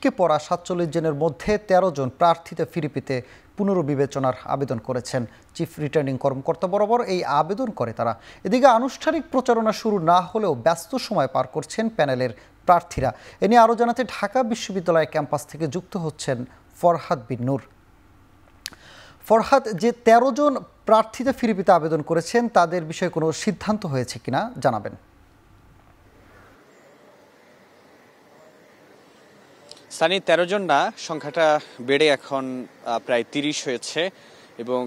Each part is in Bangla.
কে পড়া ৪৭ জনের মধ্যে ১৩ জন প্রার্থীতে ফিরে পেতে পুনর্বিবেচনার আবেদন করেছেন চিফ রিটার্নিং কর্মকর্তা বরাবর এই আবেদন করে তারা। এদিকে আনুষ্ঠানিক প্রচারণা শুরু না হলেও ব্যস্ত সময় পার করছেন প্যানেলের প্রার্থীরা। এ নিয়ে আরও জানাতে ঢাকা বিশ্ববিদ্যালয় ক্যাম্পাস থেকে যুক্ত হচ্ছেন ফরহাদ বিন নূর। ফরহাদ, যে ১৩ জন প্রার্থীতে ফিরে পেতে আবেদন করেছেন তাদের বিষয়ে কোনো সিদ্ধান্ত হয়েছে কিনা জানাবেন। স্থানীয় ১৩ জন না, সংখ্যাটা বেড়ে এখন প্রায় ৩০ হয়েছে এবং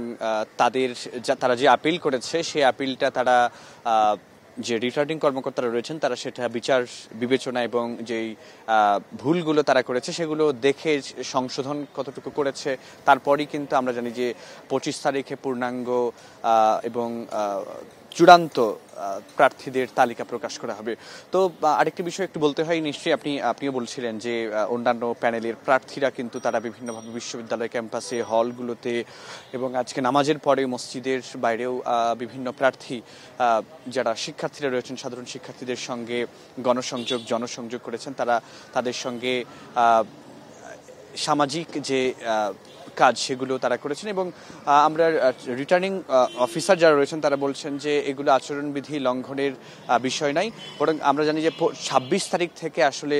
তারা যে আপিল করেছে সেই আপিলটা তারা যে রিটার্নিং কর্মকর্তারা রয়েছেন তারা সেটা বিচার বিবেচনা এবং যেই ভুলগুলো তারা করেছে সেগুলো দেখে সংশোধন কতটুকু করেছে তারপরই কিন্তু আমরা জানি যে ২৫ তারিখে পূর্ণাঙ্গ এবং চূড়ান্ত প্রার্থীদের তালিকা প্রকাশ করা হবে। তো আরেকটি বিষয় একটু বলতে হয়, নিশ্চয়ই আপনিও বলছিলেন যে অন্যান্য প্যানেলের প্রার্থীরা কিন্তু তারা বিভিন্নভাবে বিশ্ববিদ্যালয় ক্যাম্পাসে, হলগুলোতে এবং আজকে নামাজের পরে মসজিদের বাইরেও বিভিন্ন প্রার্থী যারা শিক্ষার্থীরা রয়েছেন, সাধারণ শিক্ষার্থীদের সঙ্গে জনসংযোগ করেছেন। তারা তাদের সঙ্গে সামাজিক যে কাজ সেগুলো তারা করেছেন এবং আমরা রিটার্নিং অফিসার যারা রয়েছেন তারা বলছেন যে এগুলো আচরণবিধি লঙ্ঘনের বিষয় নাই, বরং আমরা জানি যে ২৬ তারিখ থেকে আসলে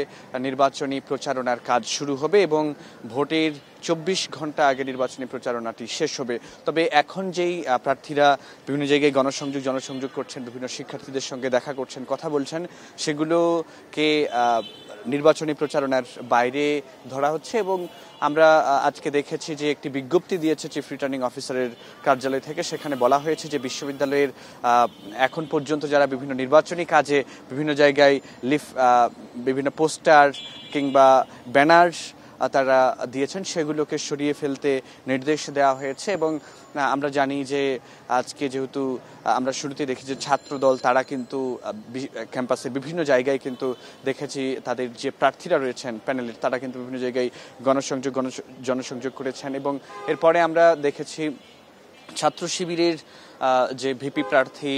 নির্বাচনী প্রচারণার কাজ শুরু হবে এবং ভোটের ২৪ ঘন্টা আগে নির্বাচনী প্রচারণাটি শেষ হবে। তবে এখন যেই প্রার্থীরা বিভিন্ন জায়গায় জনসংযোগ করছেন, বিভিন্ন শিক্ষার্থীদের সঙ্গে দেখা করছেন, কথা বলছেন, সেগুলোকে নির্বাচনী প্রচারণার বাইরে ধরা হচ্ছে এবং আমরা আজকে দেখেছি যে একটি বিজ্ঞপ্তি দিয়েছে চিফ রিটার্নিং অফিসারের কার্যালয় থেকে। সেখানে বলা হয়েছে যে বিশ্ববিদ্যালয়ের এখন পর্যন্ত যারা বিভিন্ন নির্বাচনী কাজে বিভিন্ন জায়গায় বিভিন্ন পোস্টার কিংবা ব্যানার তারা দিয়েছেন সেগুলোকে সরিয়ে ফেলতে নির্দেশ দেওয়া হয়েছে এবং আমরা জানি যে আজকে যেহেতু আমরা শুরুতে দেখি যে ছাত্রদল তারা কিন্তু ক্যাম্পাসের বিভিন্ন জায়গায় কিন্তু দেখেছি তাদের যে প্রার্থীরা রয়েছেন প্যানেলের তারা কিন্তু বিভিন্ন জায়গায় জনসংযোগ করেছেন এবং এরপরে আমরা দেখেছি ছাত্র শিবিরের যে ভিপি প্রার্থী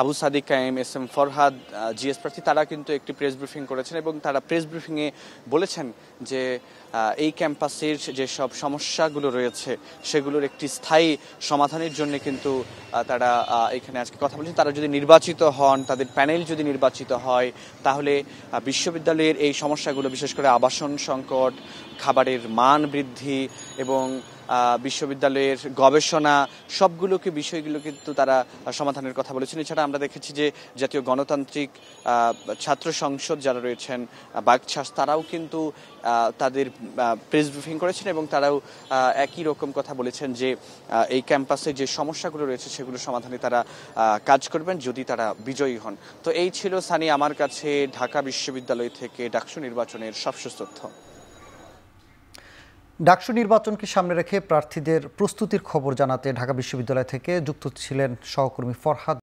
আবু সাদিক কায়েম, এস এম ফরহাদ, জিএস প্রার্থী তারা কিন্তু একটি প্রেস ব্রিফিং করেছেন এবং তারা প্রেস ব্রিফিংয়ে বলেছেন যে এই ক্যাম্পাসের যেসব সমস্যাগুলো রয়েছে সেগুলোর একটি স্থায়ী সমাধানের জন্য কিন্তু তারা এখানে আজকে কথা বলেছেন। তারা যদি নির্বাচিত হন, তাদের প্যানেল যদি নির্বাচিত হয়, তাহলে বিশ্ববিদ্যালয়ের এই সমস্যাগুলো, বিশেষ করে আবাসন সংকট, খাবারের মান বৃদ্ধি এবং বিশ্ববিদ্যালয়ের গবেষণা বিষয়গুলো কিন্তু তারা সমাধানের কথা বলেছেন। এছাড়া আমরা দেখেছি যে জাতীয় গণতান্ত্রিক ছাত্র সংসদ যারা রয়েছেন বাকছাস তারাও কিন্তু তাদের প্রেস ব্রিফিং করেছেন এবং তারাও একই রকম কথা বলেছেন যে এই ক্যাম্পাসে যে সমস্যাগুলো রয়েছে সেগুলো সমাধানে তারা কাজ করবেন যদি তারা বিজয়ী হন। তো এই ছিল সানি আমার কাছে ঢাকা বিশ্ববিদ্যালয় থেকে ডাকসু নির্বাচনের সবশেষ তথ্য। ডাকসু নির্বাচনকে সামনে রেখে প্রার্থীদের প্রস্তুতির খবর জানাতে ঢাকা বিশ্ববিদ্যালয় থেকে যুক্ত ছিলেন সহকর্মী ফরহাদ।